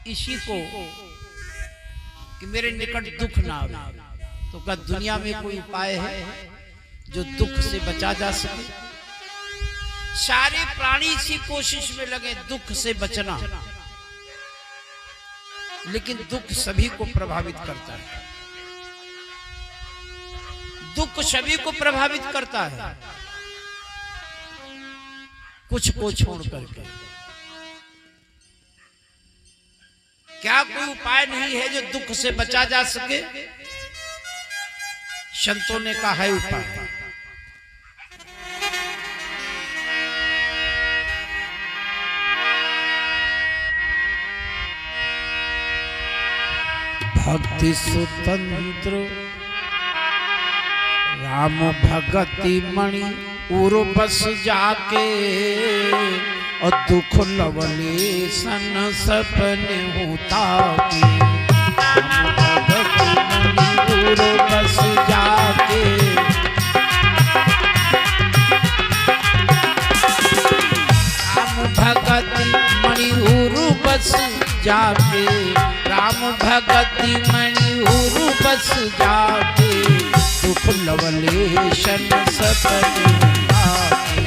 इसी को कि मेरे निकट दुख ना आवे। तो क्या दुनिया में कोई उपाय है जो दुख से बचा जा सके? सारे प्राणी इसी कोशिश में लगे दुख से बचना, लेकिन दुख सभी को प्रभावित करता है। दुख सभी को प्रभावित करता है, कुछ को छोड़ करके। क्या कोई उपाय नहीं है जो दुख से बचा जा सके? संतों ने कहा है उपाय। भक्ति स्वतंत्र राम भगति मणि उर बस जाके, और दुख लवले सन सपने होता के। राम भगति मणि उर बस जाके, राम भगति मणि उर बस जाके, राम भगति मणि उर बस जाके, दुख लवलेशन सपने आके।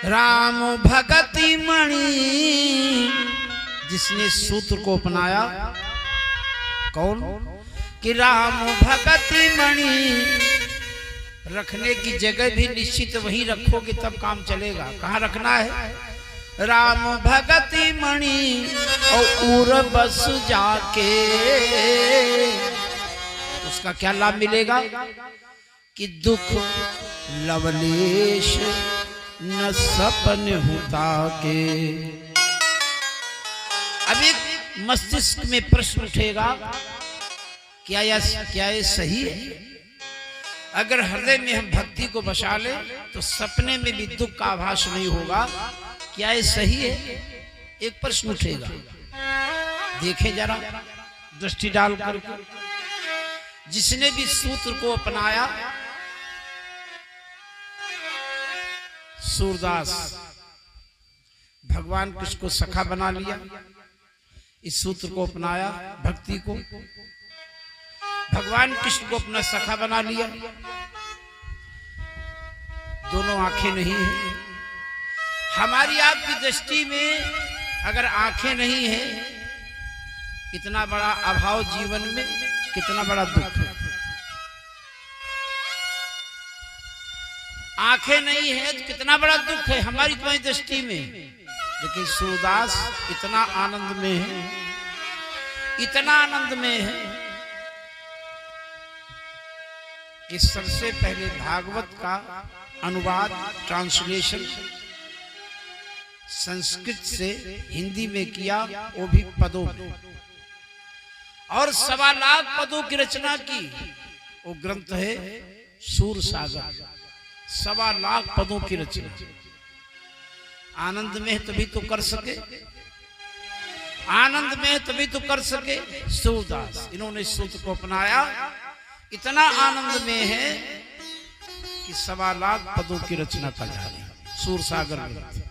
राम भगति मणि, जिसने सूत्र को अपनाया, कौन? कि राम भगति मणि। रखने की जगह भी निश्चित वहीं रखोगे तब काम चलेगा। कहाँ रखना है? राम भगति मणि और उर बस जाके। उसका क्या लाभ मिलेगा? कि दुख लवलेश न सपन होता के। अब एक मस्तिष्क में प्रश्न उठेगा, क्या ये सही है? अगर हृदय में हम भक्ति को बसा ले तो सपने में भी दुख का आभास नहीं होगा। क्या ये सही है? एक प्रश्न उठेगा। देखें जरा दृष्टि डालकर, जिसने भी सूत्र को अपनाया, सूरदास भगवान कृष्ण को सखा बना लिया, इस सूत्र को अपनाया, भक्ति को, भगवान कृष्ण को अपना सखा बना लिया। दोनों आंखें नहीं है। हमारी आपकी दृष्टि में अगर आंखें नहीं है, इतना बड़ा अभाव जीवन में, कितना बड़ा दुख। आंखें नहीं है तो कितना बड़ा दुख है हमारी तुम्हारी दृष्टि में। लेकिन सूरदास इतना आनंद में है, इतना आनंद में है कि सबसे पहले भागवत का अनुवाद, ट्रांसलेशन संस्कृत से हिंदी में किया, वो भी पदों में, और 1.25 लाख पदों की रचना की। वो ग्रंथ है सूरसागर। 1.25 लाख पदों की रचना। आनंद में तभी तो कर सके, आनंद में तभी तो कर सके। सूरदास इन्होंने सूत्र को अपनाया, इतना आनंद में है कि 1.25 लाख पदों की रचना कर डाली सूरसागर में।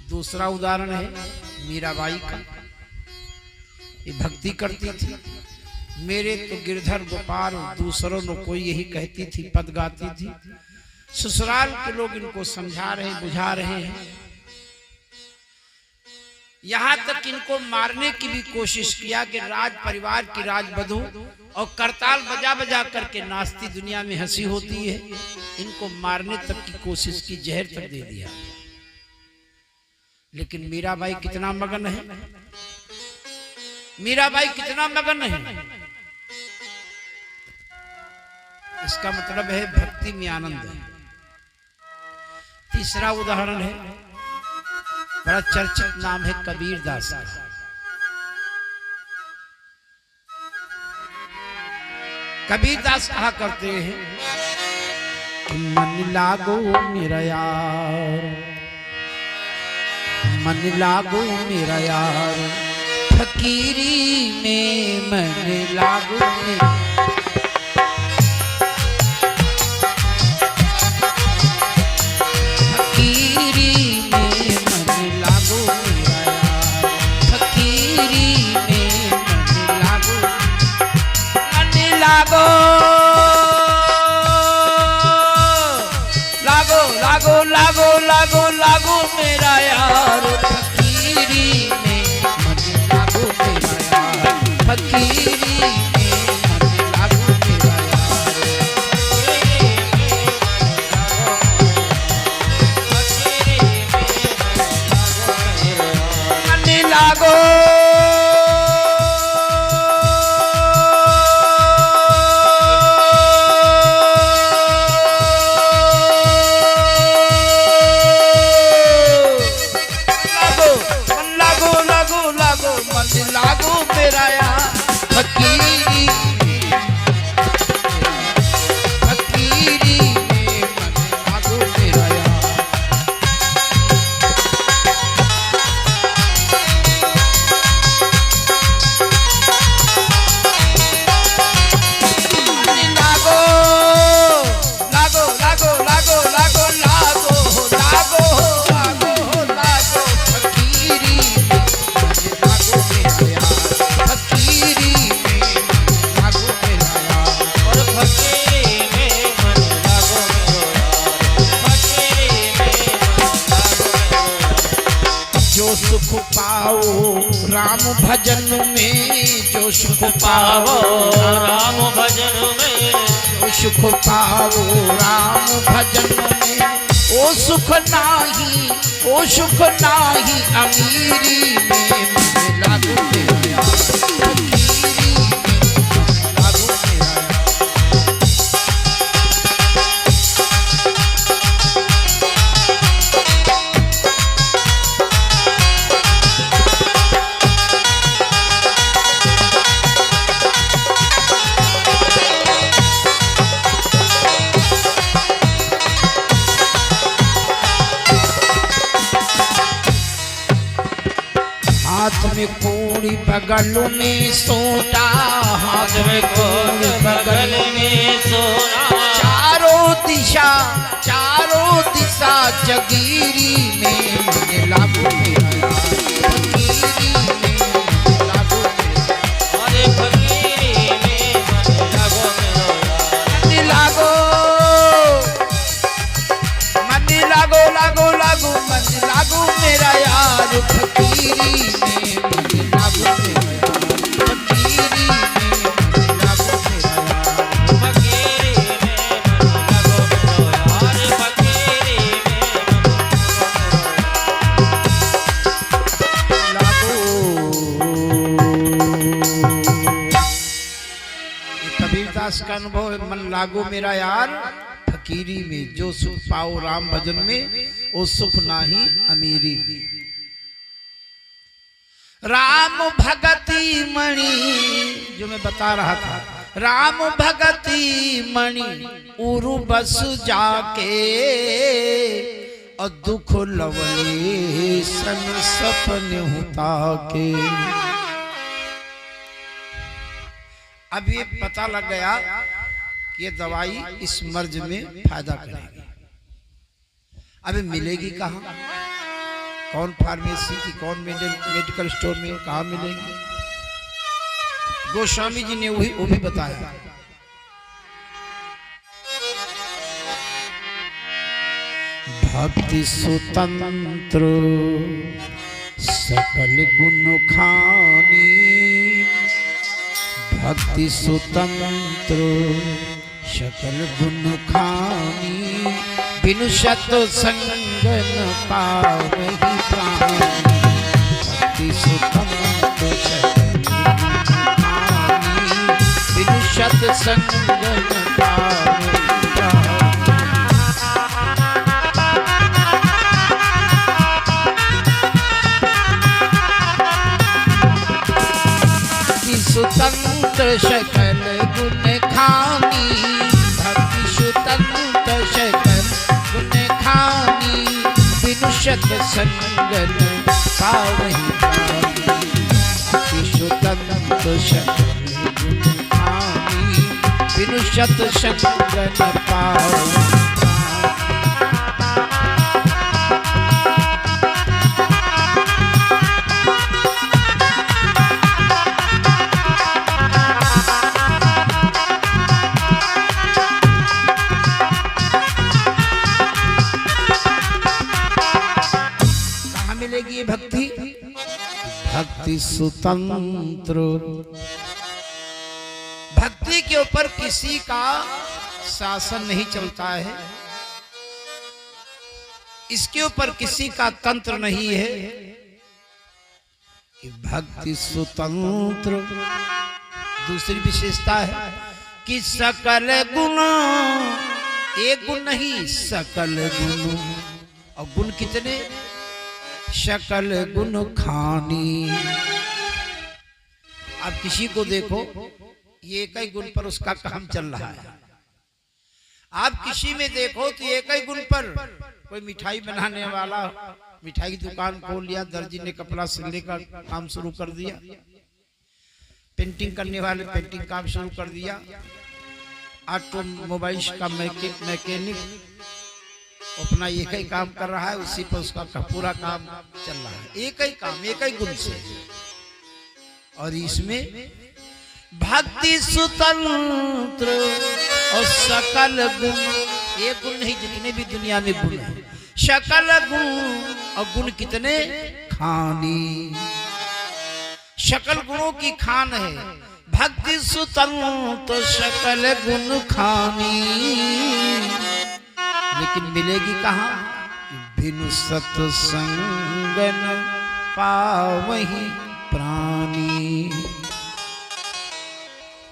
दूसरा उदाहरण है मीराबाई का। ये भक्ति करती थी। मेरे तो गिरधर गोपाल दूसरों ने कोई यही कहती थी, पद गाती थी। ससुराल के लोग इनको समझा रहे, बुझा रहे हैं। यहां तक इनको मारने की भी कोशिश किया कि राज परिवार की राजवधू और करताल बजा बजा करके नाचती दुनिया में हंसी होती है। इनको मारने तक की कोशिश की, जहर तक दे दिया। लेकिन मीराबाई कितना मगन है, मीराबाई कितना मगन है। इसका मतलब है भक्ति में आनंद है। तीसरा उदाहरण है, बड़ा चर्चित नाम है कबीरदास का। कबीरदास कहा करते हैं मन लागो मेरा यार, मन लागो मेरा यार, फकीरी में मन लागो मेरा, फकीरी में मन लागो मेरा यार, फकीरी में मन लागो, मन लागो लागो लागो लागो लागो मेरा यार, फकीरी में मन लागो मेरा यार, फकीरी में मन लागो मेरा यार, मन लागो मेरा यार, फकीरी फकीरी में मन लागो मेरा यार, मन लागो लागो लागो लागो लागो लागो लागो लागो लागो, फकीरी में मन लागो मेरा यार, फकीरी में मन लागो मेरा यार, और फकीरी में मन लागो मेरा यार, फकीरी में मन लागो मेरा यार। जो सुख पाओ राम भजन में, जो सुख पाओ राम भजन में, जो सुख पाओ राम भजन में, ओ सुख नाही, ओ सुख नाही अमीरी में मन लागो मेरा यार, फकीरी में मन लागो मेरा यार, हाथ में कोड़ी बगल में सोटा, हाथ में कोड़ी बगल में सोना, चारों दिशा जगीरी में मन लागो मेरा यार, फकीरी में मन लागो मेरा, अरे फकीरी में मन लागो मेरा यार, मन लागो लागो लागो मन लागो मेरा यार, फकीरी में मन लागो मेरा यार, फकीरी में मन लागो मेरा यार, फकीरी में मन लागो मेरा यार, फकीरी में कबीरदास का अनुभव है, मन लागो मेरा यार, फकीरी में, जो सुख पाओ राम भजन में, वो सुख नाही अमीरी में। राम भगति मणि जो मैं बता रहा था, राम भगति मणि उरु बस जाके, और दुख लवले सन सपने होता के। अब ये पता लग गया कि ये दवाई इस मर्ज में फायदा करेगी। अभी मिलेगी कहाँ, कौन फार्मेसी की, कौन मेडिकल स्टोर में कहाँ मिलेगी? गोस्वामी जी ने वो भी बताया। भक्ति स्वतंत्र सकल गुण खानी, भक्ति स्वतंत्र सकल गुण खानी, बिनु सत संग न पावहि प्राण। भक्ति स्वतंत्र सकल गुण खानी, बिनु सत संग न पावहि प्राण। स्वतंत्र सकल गुण खानी, भक्ति स्वतंत्र सत्संगन पावहि विश्वतंत्र सकल गुण खानी बिनु सत्संगन पावहि। मिलेगी भक्ति, भक्ति स्वतंत्र। भक्ति के ऊपर किसी का शासन नहीं चलता है, इसके ऊपर किसी का तंत्र नहीं है कि भक्ति स्वतंत्र। दूसरी विशेषता है कि सकल गुण, एक गुण नहीं सकल गुण, और गुण कितने, सकल गुण खानी। आप किसी को देखो, ये एक ही गुण पर उसका काम चल रहा है। आप किसी में देखो तो एक ही गुण पर, कोई मिठाई बनाने वाला मिठाई की दुकान खोल लिया, दर्जी ने कपड़ा सिलने का काम शुरू कर दिया, पेंटिंग करने वाले पेंटिंग काम शुरू कर दिया, ऑटोमोबाइल्स का मैकेनिक अपना एक ही काम कर रहा है, उसी पर उसका पूरा काम चल रहा है, एक ही काम एक ही गुण से। और इसमें भक्ति स्वतंत्र और सकल गुण, एक गुण नहीं जितने भी दुनिया में गुण है, सकल गुण और गुण कितने खानी, सकल गुणों की खान है। भक्ति स्वतंत्र सकल गुण खानी, लेकिन मिलेगी कहाँ, बिनु सत्संगन पावहि प्राणी।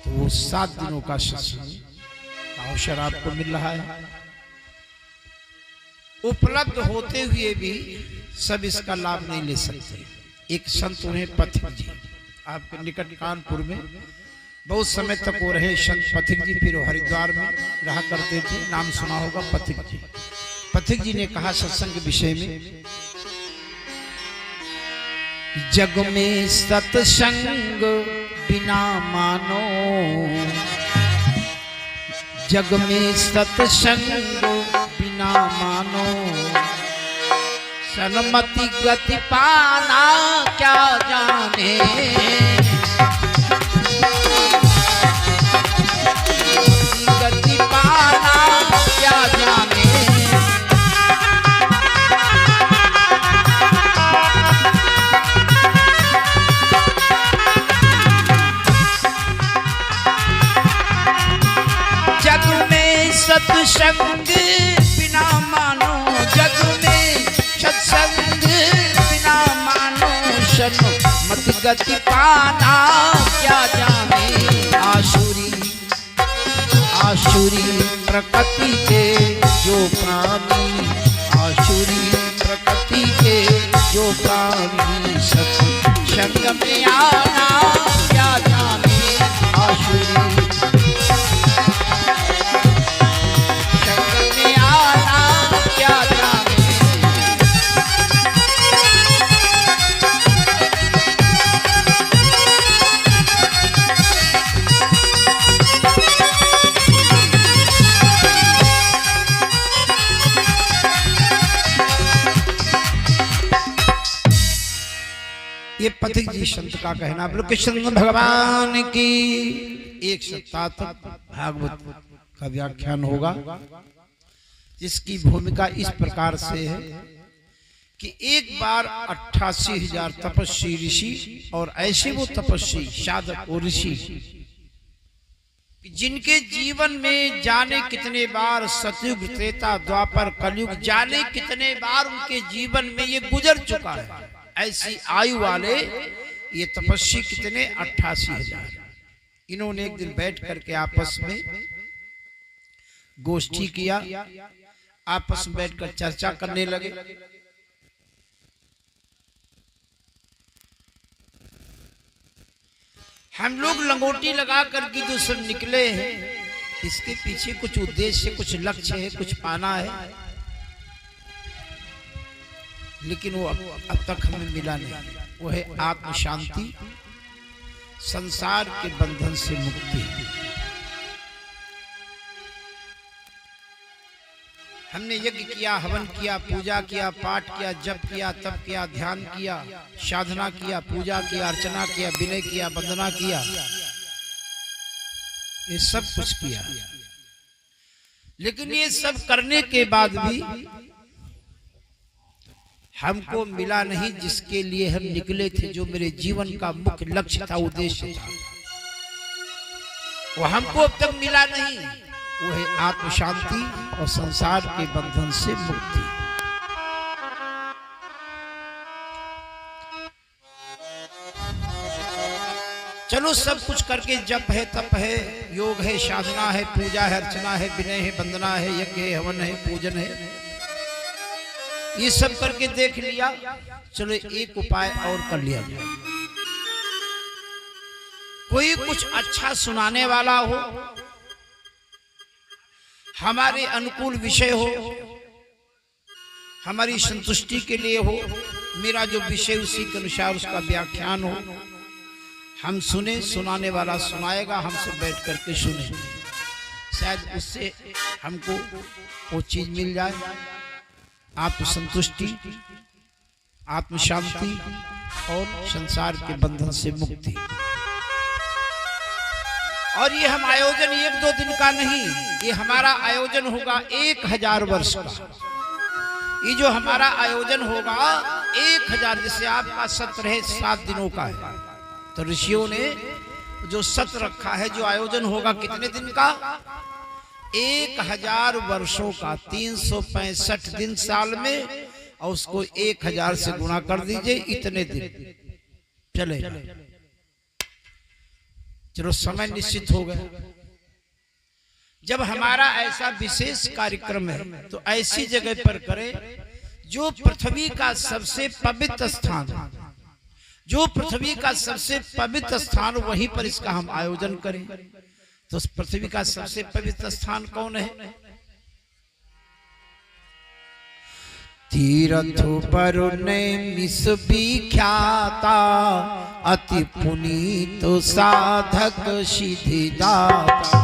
तो वो 7 दिनों का सत्संग का अवसर आपको मिल रहा है, उपलब्ध होते हुए भी सब इसका लाभ नहीं ले सकते। एक संत हुए पथिक जी, आपके निकट कानपुर में बहुत समय तक वो रहे संत पथिक जी, फिर हरिद्वार में रहा करते थे, नाम सुना होगा पथिक जी। पथिक जी ने कहा सत्संग के विषय में, जग में सत्संग बिना मानो, जग में सत्संग बिना मानो, सन्मति गति पाना क्या जाने, गति पाना क्या जाने। जग में सत्संग बिना मानो, जग में सत्संग बिना मानो, सन्मति गति पाना क्या जाने। आसुरी आसुरी प्रकृति के जो प्राणी, आसुरी प्रकृति के जो प्राणी, सत्संग में आना क्या जाने। आसुरी सत्संग में आना क्या जाने। ये पथिक जी संत का कहना। बोलो कृष्ण भगवान की। एक सप्ताह तक भागवत का व्याख्यान होगा, जिसकी भूमिका इस प्रकार से है कि एक बार 88,000 तपस्वी ऋषि, और ऐसे वो तपस्वी साधक और ऋषि जिनके जीवन में जाने कितने बार सतयुग त्रेता द्वापर कलयुग, जाने कितने बार उनके जीवन में ये गुजर चुका है, ऐसी आयु वाले ये तपस्वी कितने 88,000। इन्होंने एक दिन बैठ करके आपस में गोष्ठी किया, आपस में बैठकर चर्चा करने लगे। हम लोग लंगोटी लगा कर की दूसरे निकले हैं, इसके पीछे कुछ उद्देश्य, कुछ लक्ष्य है, कुछ पाना है। लेकिन वो अब तक हमें मिला नहीं। वो है आत्म शांति, संसार के बंधन से मुक्ति। हमने यज्ञ किया, हवन किया, पूजा किया, पाठ किया, जप किया, तप किया, ध्यान किया, साधना किया, पूजा किया, अर्चना किया, विनय किया, वंदना किया, ये सब कुछ किया। लेकिन ये सब करने के बाद भी हमको मिला नहीं जिसके लिए हम निकले थे, जो मेरे जीवन का मुख्य लक्ष्य था, उद्देश्य था, वो हमको अब तक मिला नहीं। वो है आत्म शांति और संसार के बंधन से मुक्ति। चलो सब कुछ करके, जप है, तप है, योग है, साधना है, पूजा है, अर्चना है, विनय है, वंदना है, यज्ञ है, हवन है, पूजन है, ये सब करके देख लिया। चलो एक उपाय और कर लिया जाए। कोई कुछ अच्छा सुनाने वाला हो, हमारे अनुकूल विषय हो, हमारी संतुष्टि के लिए हो, मेरा जो विषय उसी के अनुसार उसका व्याख्यान हो, हम सुने, सुनाने वाला सुनाएगा, हम सब बैठ करके सुने, शायद उससे हमको वो चीज मिल जाए, आत्म संतुष्टि, आत्म शांति और संसार के बंधन से मुक्ति। और ये हम आयोजन 1-2 दिन का नहीं, ये हमारा आयोजन होगा 1000 वर्ष का। ये जो हमारा आयोजन होगा 1000, जैसे आपका सत्र है 7 दिनों का है, तो ऋषियों ने जो सत्र रखा है, जो आयोजन होगा कितने दिन का? 1000 वर्षों का, 365 दिन साल में, और उसको 1000 से गुणा कर दीजिए, इतने दिन चलेगा। चलो समय निश्चित हो गया। जब हमारा ऐसा विशेष कार्यक्रम है तो ऐसी जगह पर करें जो पृथ्वी का सबसे पवित्र स्थान, जो पृथ्वी का सबसे पवित्र स्थान, वहीं पर इसका हम आयोजन करें। तो उस पृथ्वी का सबसे पवित्र स्थान कौन है? तीर्थ पर मिस विख्याता, अति पुनीत साधक सिद्धिदाता।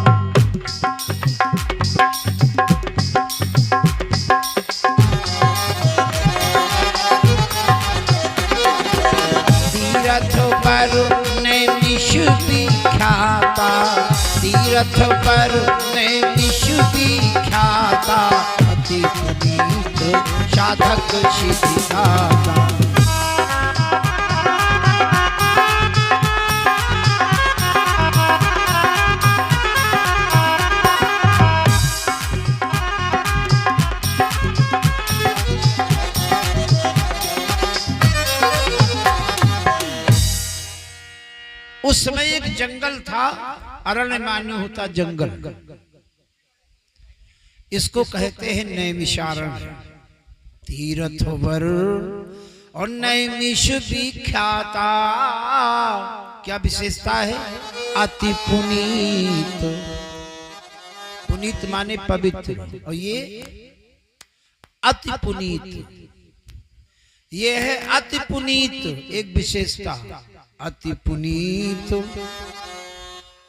तीर्थ पर विश्व विख्याता, तीर्थ पर विश्व विख्याता, अति पुनीत साधक सिद्धिदाता। उस समय एक जंगल था, अरण्य मान्य होता जंगल, इसको कहते हैं नैमिषारण्य। तीर्थ वर और नैमिष विख्याता, क्या विशेषता है? अति पुनीत, पुनीत माने पवित्र, और ये अति पुनीत, ये है अति पुनीत एक विशेषता, अति पुनीत।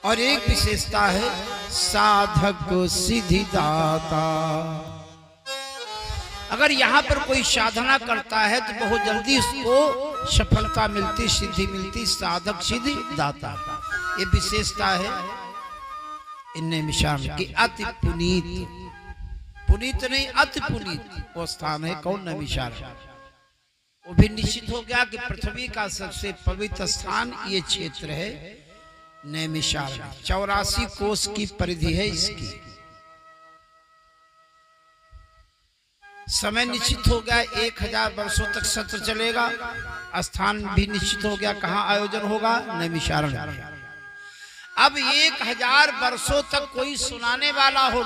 और एक विशेषता है साधक सिद्धिदाता। अगर यहाँ पर कोई साधना करता है तो बहुत जल्दी उसको सफलता मिलती, सिद्धि मिलती, साधक सिद्धिदाता, ये विशेषता है इनने मिशान की। अति पुनीत, पुनीत नहीं अति पुनीत वो स्थान है। कौन नैमिषारण्य? वो भी निश्चित हो गया कि पृथ्वी का सबसे पवित्र स्थान ये क्षेत्र है नैमिषारण्य। 84 कोस की परिधि है इसकी। समय निश्चित हो गया, 1000 वर्षों तक सत्र चलेगा। स्थान भी निश्चित हो गया, कहाँ आयोजन होगा? नैमिषारण्य। अब 1000 वर्षों तक कोई सुनाने वाला हो,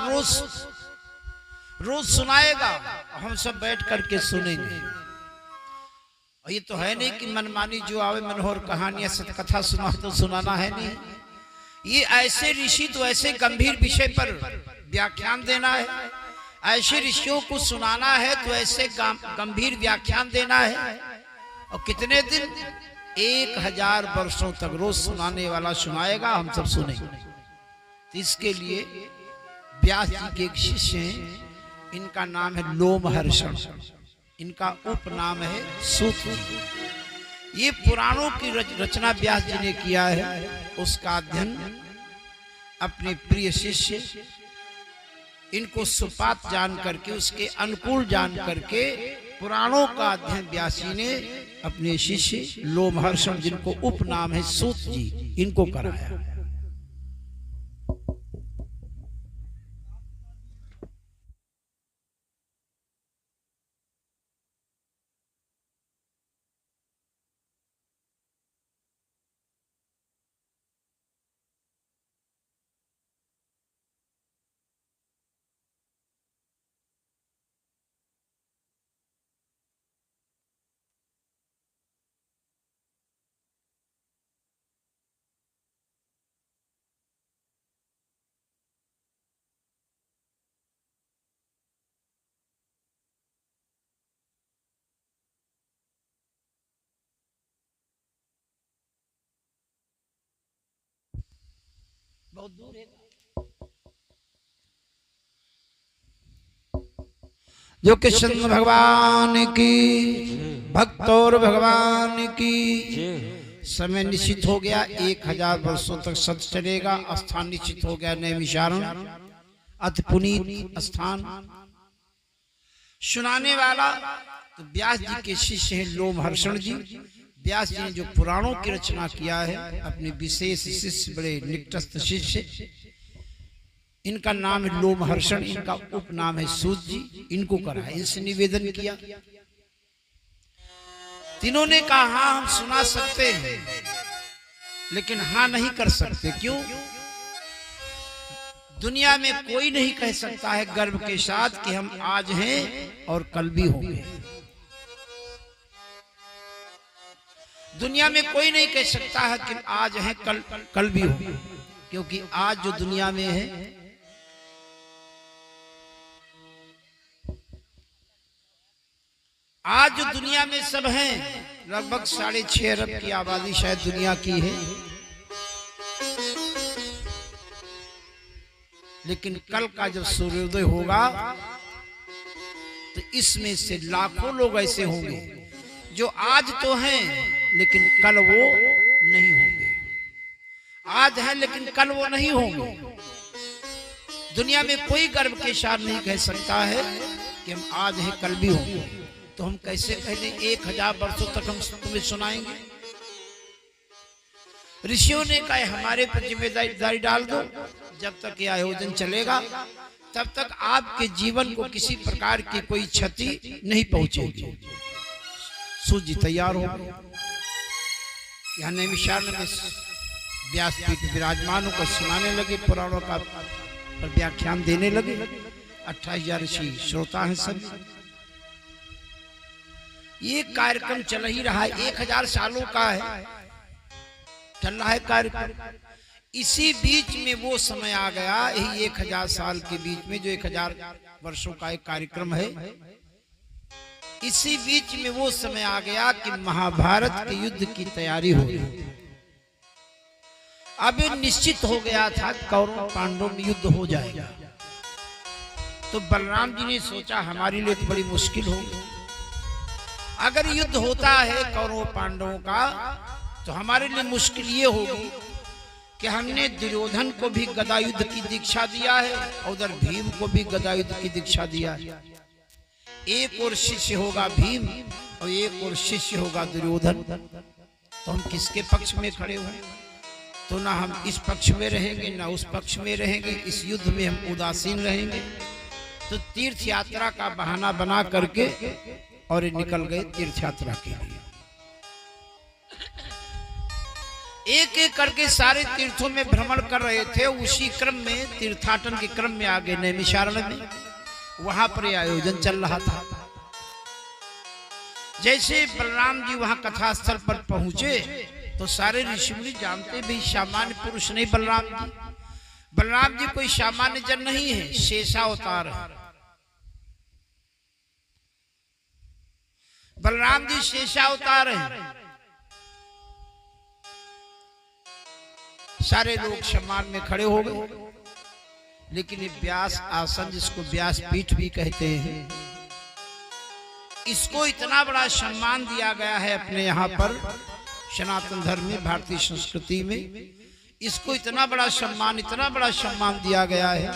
रोज सुनाएगा, हम सब बैठ करके सुनेंगे। और ये तो है नहीं कि मनमानी जो आवे मनोहर कहानियां सतकथा सुना तो सुनाना है नहीं। ये ऐसे ऋषि तो ऐसे गंभीर विषय पर व्याख्यान देना है। ऐसे ऋषियों को सुनाना है तो ऐसे गंभीर व्याख्यान देना है। और कितने दिन? 1000 वर्षों तक रोज सुनाने वाला सुनाएगा, हम सब सुनेंगे। तो इसके लिए व्यास जी के एक शिष्य हैं, इनका नाम है लोमहर्षण, इनका उपनाम है सूत। ये पुराणों की रचना व्यास जी ने किया है, उसका अध्ययन अपने प्रिय शिष्य इनको सुपात जान करके, उसके अनुकूल जान करके पुराणों का अध्ययन व्यास जी ने अपने शिष्य लोमहर्षण, जिनको उपनाम है सूत जी, इनको कराया। बहुत दूर है। जो कृष्ण भगवान की, भक्त और भगवान की। समय निश्चित हो गया, 1000 वर्षों तक सत्य चलेगा। स्थान निश्चित हो गया, नैमिषारण्य, अति पुनीत स्थान। सुनाने वाला तो व्यास जी के शिष्य हैं लोमहर्षण जी। व्यास जी ने जो पुराणों की रचना किया है, अपने विशेष शिष्य, बड़े निकटस्थ शिष्य, इनका नाम है लोमहर्षण, इनका उपनाम है सूत जी, इनको करा, इनसे निवेदन किया। तीनों ने कहा हाँ हम सुना सकते हैं, लेकिन हाँ नहीं कर सकते। क्यों? दुनिया में कोई नहीं कह सकता है गर्व के साथ कि हम आज हैं और कल भी होंगे। दुनिया में कोई नहीं कह सकता है कि आज है कल भी होंगे, क्योंकि आज जो दुनिया में है, आज जो दुनिया में सब हैं, लगभग 6.5 अरब की आबादी शायद दुनिया की है। लेकिन कल का जब सूर्योदय होगा तो इसमें से लाखों लोग ऐसे होंगे जो आज तो हैं लेकिन कल वो नहीं होंगे। आज है लेकिन कल वो नहीं होंगे। दुनिया में कोई गर्व के साथ नहीं कह सकता है कि हम आज हैं कल भी होंगे। तो हम कैसे कह दें 1000 वर्षों तक हम तुम्हें सुनाएंगे? ऋषियों ने कहा हमारे पर जिम्मेदारी डाल दो, जब तक यह आयोजन चलेगा तब तक आपके जीवन को किसी प्रकार की कोई क्षति नहीं पहुंचेगी। सूत जी तैयार हो गए। यहाँ नैमिषारण्य में व्यासपीठ विराजमान होकर सुनाने लगे, पुराणों का पर व्याख्यान देने लगे। 28,000 ऋषि श्रोता हैं सब। ये कार्यक्रम चल ही रहा है, 1000 सालों का है, चल रहा है कार्यक्रम। इसी बीच में वो समय आ गया, यही 1000 साल के बीच में जो 1000 वर्षों का एक कार्यक्रम है, इसी बीच में वो समय आ गया कि महाभारत के युद्ध की तैयारी हो गई। अब निश्चित हो गया था कौरव पांडवों में युद्ध हो जाएगा। तो बलराम जी ने सोचा हमारे लिए तो बड़ी मुश्किल होगी। अगर युद्ध होता है कौरव पांडवों का तो हमारे लिए मुश्किल ये होगी कि हमने दुर्योधन को भी गदा युद्ध की दीक्षा दिया है और उधर भीम को भी गदा युद्ध की दीक्षा दिया है। एक और शिष्य होगा भीम और एक और शिष्य होगा दुर्योधन। तो हम किसके पक्ष में खड़े हुए? तो ना हम इस पक्ष में रहेंगे ना उस पक्ष में रहेंगे, इस युद्ध में हम उदासीन रहेंगे। तो तीर्थ यात्रा का बहाना बना करके और निकल गए तीर्थ यात्रा के लिए। एक एक करके सारे तीर्थों में भ्रमण कर रहे थे। उसी क्रम में तीर्थाटन के क्रम में आ गए नैमिषारण्य में। वहां पर आयोजन चल रहा था। जैसे बलराम जी वहां कथा स्थल पर पहुंचे तो सारे ऋषि मुनि जानते भी सामान्य पुरुष नहीं बलराम जी। बलराम जी कोई सामान्य जन नहीं है, शेषावतार है। बलराम जी शेषावतार हैं। सारे लोग सम्मान में खड़े हो गए, लेकिन ये व्यास आसन, जिसको व्यास पीठ भी कहते हैं, इसको इतना बड़ा सम्मान दिया गया है अपने यहाँ पर सनातन धर्म में, भारतीय संस्कृति में। इसको इतना बड़ा सम्मान दिया गया है।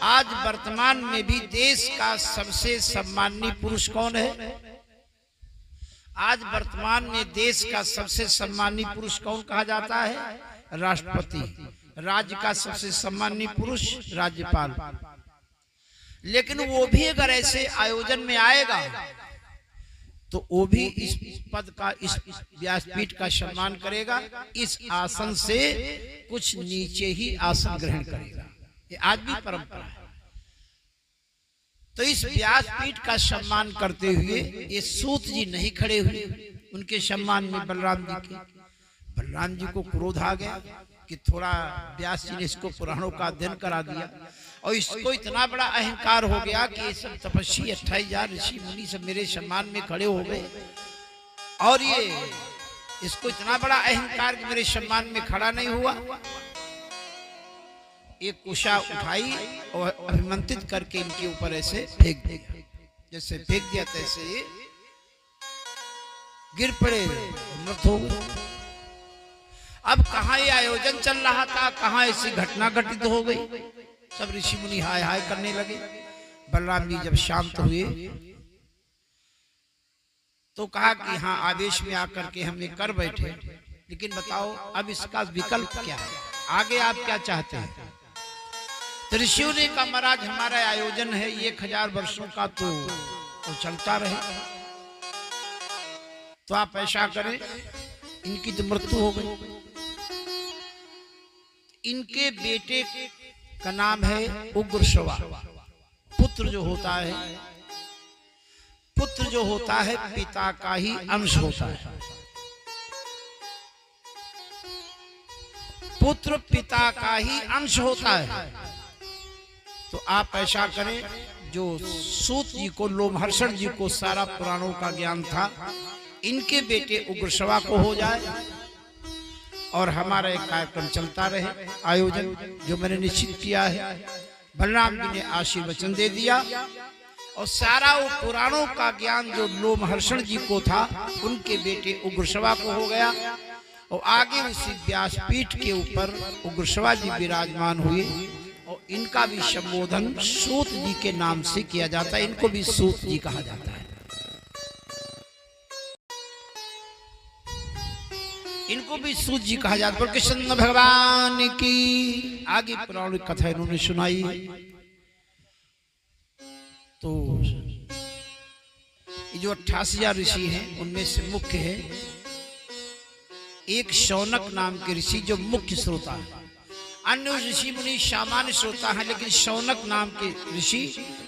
आज वर्तमान में भी देश का सबसे सम्मानीय पुरुष कौन है? आज वर्तमान में देश का सबसे सम्मानीय पुरुष कौन कहा जाता है? राष्ट्रपति। राज्य का सबसे सम्मानीय पुरुष राज्यपाल। लेकिन वो भी अगर ऐसे आयोजन में आएगा तो वो भी इस पद का, इस व्यासपीठ का सम्मान करेगा। इस आसन से कुछ नीचे ही आसन ग्रहण करेगा। ये आज भी परंपरा है। तो इस व्यासपीठ का सम्मान करते हुए ये सूत जी नहीं खड़े हुए उनके सम्मान में बलराम जी के। बलराम जी को क्रोध आ गया कि थोड़ा व्यास जी ने इसको पुराणों का अध्ययन करा दिया, और इसको इतना बड़ा अहंकार हो गया कि ये सब तपस्वी 28,000 ऋषि मुनि सब मेरे सम्मान में खड़े हो गए, और ये इसको इतना बड़ा अहंकार कि मेरे सम्मान में खड़ा नहीं हुआ। एक कुशा उठाई और अभिमंत्रित करके इनके ऊपर ऐसे फेंक दिया। जैसे फेंक दिया तैसे ये गिर पड़े, मृत हो गए। अब कहाँ ये आयोजन चल रहा था, कहाँ ऐसी घटना घटित हो गई। सब ऋषि मुनि हाय हाय करने लगे। बलराम जी जब शांत हुए तो कहा कि हाँ, आवेश में आकर के हम ये कर बैठे, लेकिन बताओ अब इसका विकल्प क्या है, आगे आप क्या चाहते हैं? तो ऋषियों ने कहा महाराज, हमारा आयोजन है 1000 वर्षों का, तो चलता रहे। तो आप ऐसा करें, इनकी तो मृत्यु हो गई। इनके बेटे का नाम है उग्रश्रवा। पुत्र जो होता है पिता का ही अंश होता है। पुत्र पिता का ही अंश होता है। तो आप ऐसा करें, जो सूत जी को, लोमहर्षण जी को सारा पुराणों का ज्ञान था, इनके बेटे उग्रश्रवा को हो जाए और हमारा एक कार्यक्रम चलता रहे, आयोजन जो मैंने निश्चित किया है। बलराम जी ने आशीर्वचन दे दिया, और सारा वो पुराणों का ज्ञान जो लोमहर्षण जी को था, उनके बेटे उग्रश्रवा को हो गया। और आगे उसी व्यासपीठ के ऊपर उग्रश्रवा जी विराजमान हुए, और इनका भी संबोधन सूत जी के नाम से किया जाता है। इनको भी सूत जी कहा जाता है। इनको भी सूत जी कहा जाता है। कृष्ण भगवान की आगे पौराणिक कथा इन्होंने सुनाई। तो ये जो 88,000 ऋषि हैं, उनमें से मुख्य है एक शौनक नाम के ऋषि, जो मुख्य श्रोता है। अन्य ऋषि मुनि सामान्य श्रोता हैं, लेकिन शौनक नाम के ऋषि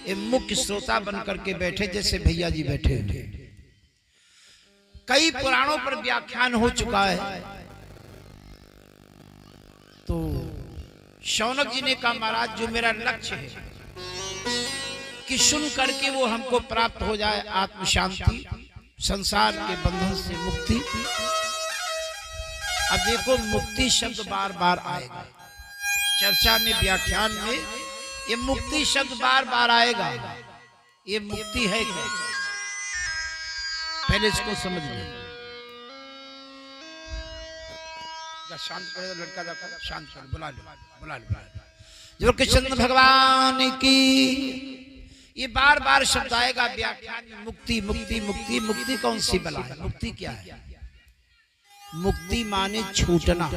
ये मुख्य श्रोता बनकर के बैठे, जैसे भैया जी बैठे हुए। कई पुराणों पर व्याख्यान हो चुका है। तो शौनक जी ने कहा महाराज, जो मेरा लक्ष्य है कि सुन करके वो हमको प्राप्त हो जाए आत्म शांति, संसार के बंधन से मुक्ति। अब देखो, मुक्ति शब्द बार बार आएगा चर्चा में, व्याख्यान में। ये मुक्ति शब्द बार बार आएगा। ये मुक्ति है क्या? पहले इसको समझ लें। शांत करे, लड़का जाकर शांत कर, बुला लो। जो कृष्ण भगवान की, ये बार बार शब्द आएगा व्याख्यान में। मुक्ति मुक्ति मुक्ति मुक्ति कौन सी बला है? मुक्ति क्या है? मुक्ति माने छूटना,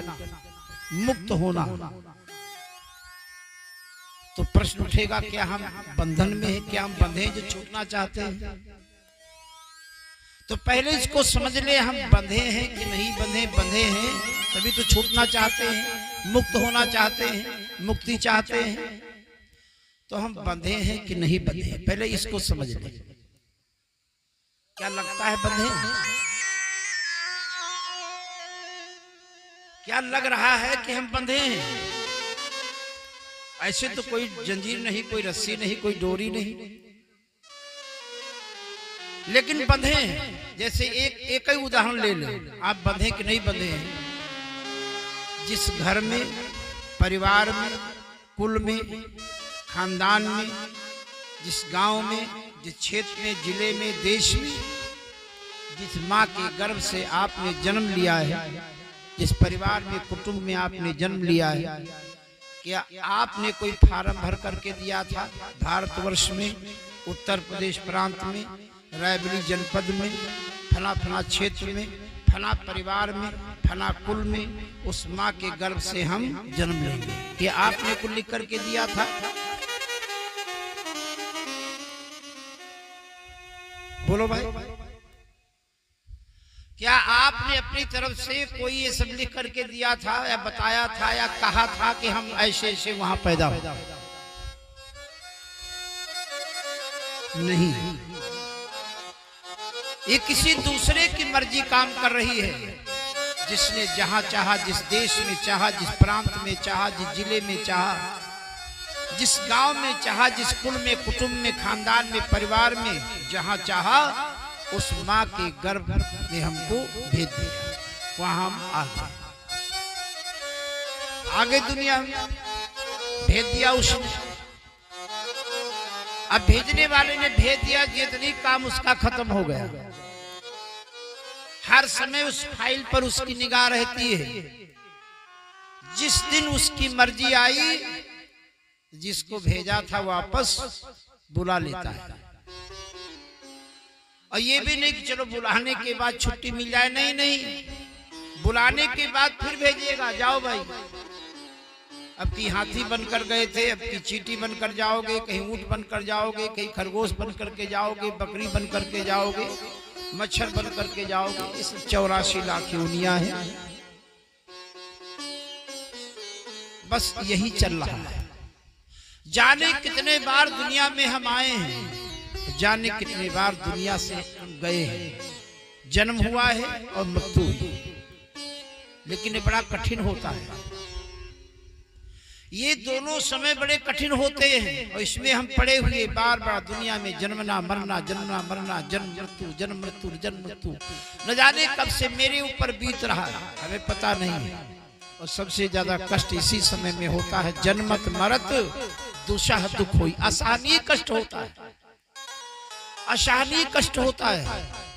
मुक्त होना। तो प्रश्न उठेगा, क्या हम बंधन में हैं? क्या हम बंधे हैं जो छूटना चाहते हैं? तो पहले इसको समझ ले, हम बंधे हैं कि नहीं बंधे? बंधे हैं तभी तो छूटना चाहते हैं, मुक्त होना चाहते हैं, मुक्ति चाहते हैं। तो हम बंधे हैं कि नहीं बंधे हैं, पहले इसको समझ ले। क्या लगता है बंधे? क्या लग रहा है कि हम बंधे हैं? ऐसे तो कोई जंजीर नहीं, कोई रस्सी नहीं, कोई डोरी नहीं, लेकिन बंधे हैं। जैसे एक ही उदाहरण ले लें, आप बंधे कि नहीं बंधे हैं? जिस घर में, परिवार में, कुल में, खानदान में, जिस गांव में, जिस क्षेत्र में, जिले में, देश में, जिस माँ के गर्भ से आपने जन्म लिया है, जिस परिवार में, कुटुंब में आपने जन्म लिया है, क्या आपने कोई फार्म भर करके दिया था? भारतवर्ष में, उत्तर प्रदेश प्रांत में, रायबरेली जनपद में, फला फला क्षेत्र में, फला परिवार में, फला कुल में उस माँ के गर्भ से हम जन्म लेंगे, क्या आपने कुछ लिख करके दिया था? बोलो भाई, क्या आपने अपनी तरफ से कोई ये सब लिख करके दिया था या बताया था या कहा था कि हम ऐसे ऐसे वहां पैदा हो? नहीं, ये किसी दूसरे की मर्जी काम कर रही है, जिसने जहां चाहा, जिस देश में चाहा, जिस प्रांत में चाहा, जिस जिले में चाहा, जिस गांव में चाहा, जिस कुल में, कुटुंब में, खानदान में, परिवार में जहां चाहा, उस माँ के गर्भ में हमको भेज दिया, वहां हम आगे दुनिया में भेज दिया उसने। अब भेजने वाले ने भेज दिया, जितनी काम उसका खत्म हो गया। हर समय उस फाइल पर उसकी निगाह रहती है। जिस दिन उसकी मर्जी आई, जिसको भेजा था वापस बुला लेता है। और ये भी नहीं कि चलो बुलाने के बाद छुट्टी मिल जाए, नहीं नहीं, बुलाने के बाद फिर भेजिएगा, जाओ भाई। अब की हाथी बनकर गए थे, अब की चींटी बनकर जाओगे, कहीं ऊंट बनकर जाओगे, कहीं खरगोश बन करके जाओगे, बकरी बन करके जाओगे, मच्छर बन करके जाओगे। इस 84 लाख योनियां हैं, बस यही चल रहा है। जाने कितने बार दुनिया में हम आए हैं, जाने कितने बार दुनिया से गए हैं। जन्म हुआ है और मृत्यु हुई, लेकिन ये बड़ा कठिन होता है। ये दोनों समय बड़े कठिन होते हैं, और इसमें हम पड़े हुए बार बार दुनिया में जन्मना मरना, जन्मना मरना, जन्म मृत्यु, जन्म मृत्यु, जन्म मृत्यु, न जाने कब से मेरे ऊपर बीत रहा है, हमें पता नहीं है। और सबसे ज्यादा कष्ट इसी समय में होता है। जन्मत मरत दुसह दुख होई, आसानी कष्ट होता है, अशानी कष्ट होता है।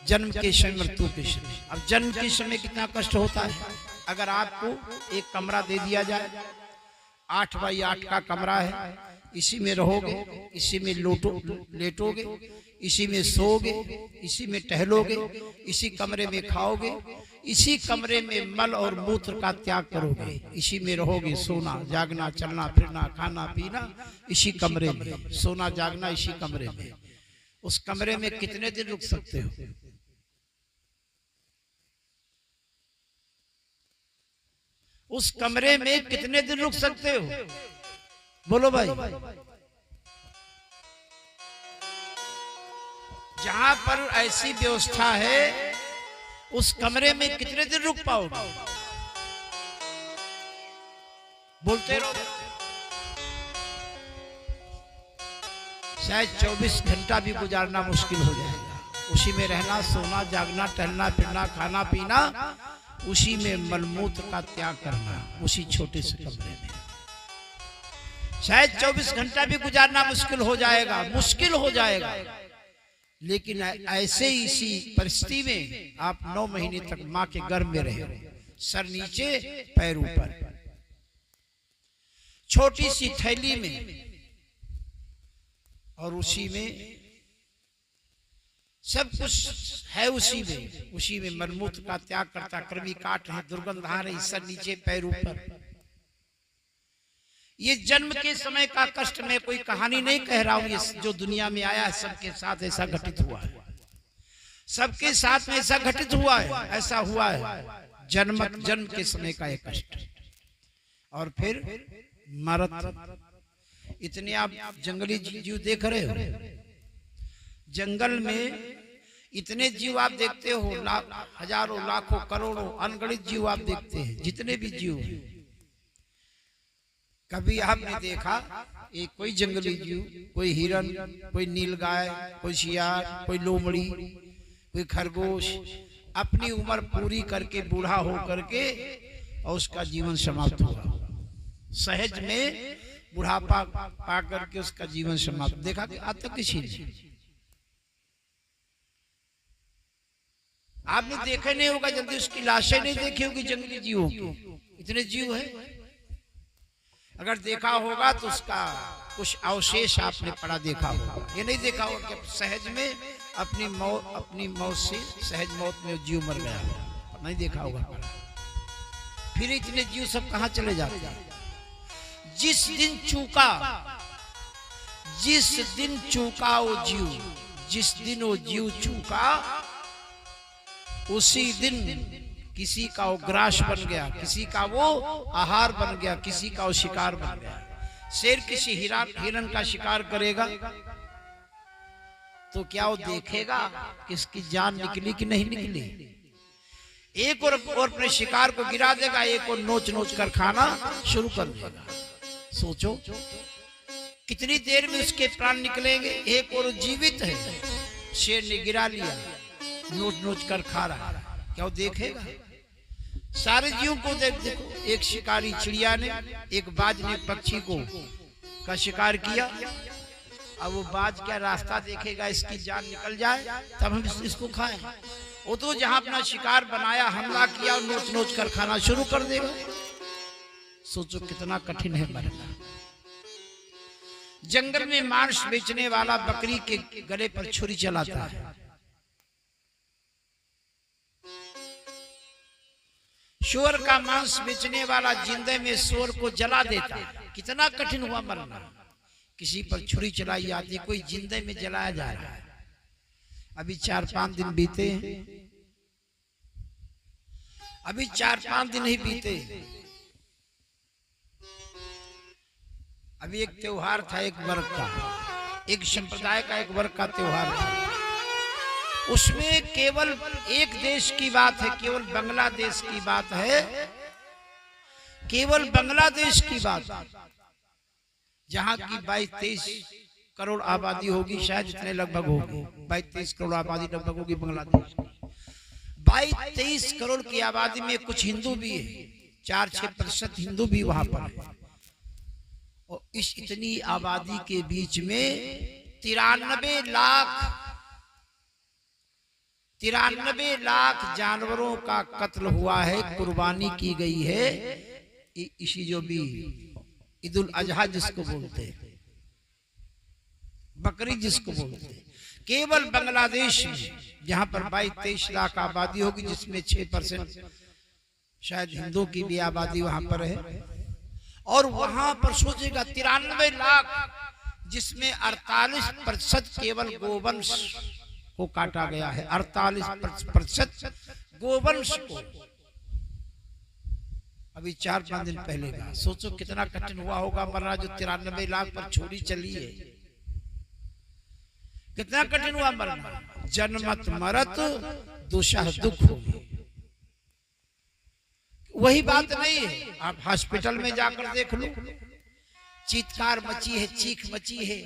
जन्म के समय, मृत्यु के समय। अब जन्म के समय कितना कष्ट होता है। अगर आपको एक कमरा दे दिया जाए, 8 बाई 8 का कमरा है, इसी में रहोगे, इसी में लेटोगे, इसी में सोओगे, इसी में टहलोगे, इसी कमरे में खाओगे, इसी कमरे में मल और मूत्र का त्याग करोगे, इसी में रहोगे, सोना जागना, चलना फिरना, खाना पीना इसी कमरे में, सोना जागना इसी कमरे में। उस कमरे में कितने दिन रुक सकते हो? उस कमरे में कितने दिन रुक सकते हो? बोलो भाई। जहां पर ऐसी व्यवस्था है, उस कमरे में कितने दिन रुक पाओगे? बोलते रहो। शायद 24 घंटा भी गुजारना मुश्किल हो जाएगा। उसी में रहना, सोना जागना, टहलना फिरना, खाना पीना, उसी में मलमूत्र का त्याग करना, उसी छोटे से कमरे में। शायद 24 घंटा भी गुजारना मुश्किल हो जाएगा, मुश्किल हो जाएगा। लेकिन ऐसे ही इसी परिस्थिति में आप 9 महीने तक माँ के गर्भ में रहे, सर नीचे पैर ऊपर, छोटी सी थैली में, और उसी में सब कुछ है, उसी में मलमूत्र का त्याग करता, कृमि काट है, दुर्गंध आ रही, सर नीचे पैर ऊपर। ये जन्म के समय का कष्ट, मैं कोई कहानी नहीं कह रहा हूं, ये जो दुनिया में आया है सबके साथ ऐसा घटित हुआ है, सबके साथ में ऐसा घटित हुआ है, ऐसा हुआ है। जन्म के समय का एक कष्ट, और फिर मरत। इतने आप जंगली जीव देख रहे हो, जंगल में इतने जीव आप देखते हो, हजारों लाखों करोड़ों अनगणित जीव आप देखते हैं। जितने भी जीव कभी आपने देखा एक कोई जंगली जीव, कोई हिरन, कोई नीलगाय, कोई शियार, कोई लोमड़ी, कोई खरगोश अपनी उम्र पूरी करके बूढ़ा हो करके और उसका जीवन समाप्त हुआ? सहज में बुढ़ापा पा करके उसका जीवन समाप्त देखा कि आज तक किसी ने? आपने देखा नहीं होगा, जल्दी उसकी लाशें नहीं देखी होगी जंगली जीवों की। इतने जीव है, अगर देखा होगा तो उसका कुछ अवशेष आपने पड़ा देखा होगा। ये नहीं देखा होगा कि सहज में अपनी मौत से सहज मौत में जीव मर गया, नहीं देखा होगा। फिर इतने जीव सब कहां चले जाते हैं? जिस दिन चूका वो जीव, जिस दिन वो जीव चूका उसी दिन किसी का वो ग्रास बन गया, किसी का वो आहार बन गया, किसी का वो शिकार बन गया। शेर किसी हिरन का शिकार करेगा तो क्या वो देखेगा कि इसकी जान निकली कि नहीं निकली? एक और अपने शिकार को गिरा देगा, एक और नोच नोच कर खाना शुरू कर देगा। सोचो कितनी देर में उसके प्राण निकलेंगे। एक और जीवित है, शेर ने गिरा लिया, नोच नोच कर खा रहा है, क्या वो देखेगा? सारे जीवों को देखो, एक शिकारी चिड़िया ने, एक बाज ने पक्षी को का शिकार किया। अब वो बाज क्या रास्ता देखेगा इसकी जान निकल जाए तब हम इसको खाएं? वो तो जहां अपना शिकार बनाया, हमला किया और नोच नोच कर खाना शुरू कर देगा। सोचो कितना कठिन है मरना। जंगल में मांस बेचने वाला बकरी के गले पर छुरी चलाता है, शोर का मांस बेचने वाला जिंदे में शोर को जला देता है। कितना कठिन हुआ मरना। किसी पर छुरी चलाई जाती, कोई जिंदे में जलाया जा रहा है। अभी 4-5 दिन बीते, अभी 4-5 दिन ही बीते। अभी एक त्योहार था, एक वर्ग का, एक संप्रदाय का, एक वर्ग का त्योहार था। उसमें केवल एक देश की बात है, केवल बांग्लादेश की बात है, केवल बांग्लादेश की बात, जहां की 22-23 करोड़ आबादी होगी, शायद इतने लगभग होगी, 22-23 करोड़ आबादी लगभग होगी बांग्लादेश की। 22-23 करोड़ की आबादी में कुछ हिंदू भी है, 4-6% हिंदू भी वहां पर है। और इस इतनी आबादी के बीच में 93 लाख जानवरों का कत्ल हुआ है, कुर्बानी की गई है। इसी जो भी ईद उल अजहा जिसको बोलते हैं, बकरी जिसको बोलते हैं, केवल बांग्लादेश में जहां पर 22-23 लाख आबादी होगी, जिसमें 6% शायद हिंदू की भी आबादी वहां पर है। और वहां पर सोचेगा 93 लाख, जिसमें 48% केवल गोवंश को काटा गया है, 48% गोवंश को। अभी 4-5 दिन पहले का सोचो कितना कठिन हुआ होगा मरना, जो 93 लाख पर छुरी चली है। कितना कठिन हुआ मरना। जन्मत मरत दुषह दुख होगी। वही बात नहीं है, आप हॉस्पिटल में जाकर देख लो, चीत्कार मची है, चीख मची है,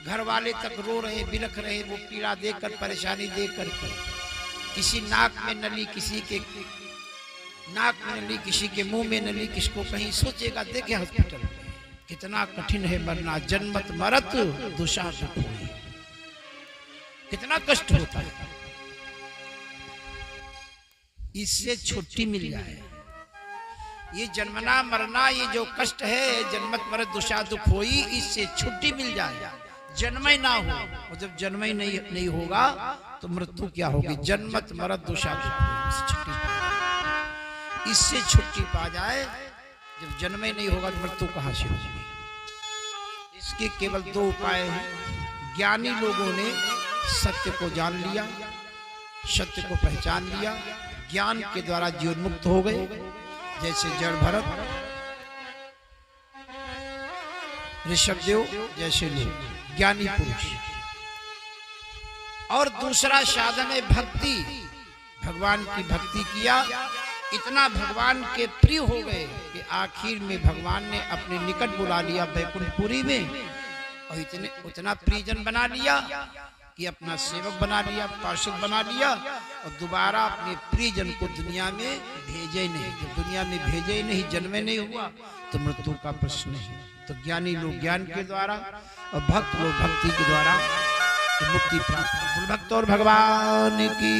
घर वाले तक रो रहे, बिलख रहे, वो पीड़ा देकर, परेशानी देकर। किसी नाक में नली, किसी के नाक में नली, किसी के मुंह में नली, किसको कहीं। सोचेगा देखे हॉस्पिटल में कितना कठिन है मरना। जन्मत मरत दुषा दुख होई, कितना कष्ट होता है। इससे छुट्टी मिल जाए। ये जन्मना मरना, ये जो कष्ट है, जन्मत मरत दुषा दुख होई, इससे छुट्टी मिल जाए, जन्म ही ना हो। और जब जन्म ही नहीं होगा तो मृत्यु क्या होगी? जन्मत मरत दुषा दुख, इससे छुट्टी पा जाए। जब जन्म ही नहीं होगा तो मृत्यु कहां से होगी? इसके केवल 2 उपाय हैं। ज्ञानी लोगों ने सत्य को जान लिया, सत्य को पहचान लिया, ज्ञान के द्वारा जीवन मुक्त हो गए, जैसे जड़ भरत, ऋषभदेव जैसे लोग, ज्ञानी पुरुष। और दूसरा साधन है भक्ति। भगवान की भक्ति किया इतना भगवान के प्रिय हो गए कि आखिर में भगवान ने अपने निकट बुला लिया बैकुंठपुरी में, और इतने उतना प्रियजन बना लिया कि अपना सेवक बना लिया, पार्षद बना लिया, और दोबारा अपने प्रियजन को दुनिया में भेजे नहीं। जब दुनिया में भेजे ही नहीं, जन्मे नहीं हुआ, तो मृत्यु का प्रश्न है। तो ज्ञानी लोग ज्ञान के द्वारा और भक्त लोग भक्ति के द्वारा मुक्ति प्राप्त। भक्त और भगवान की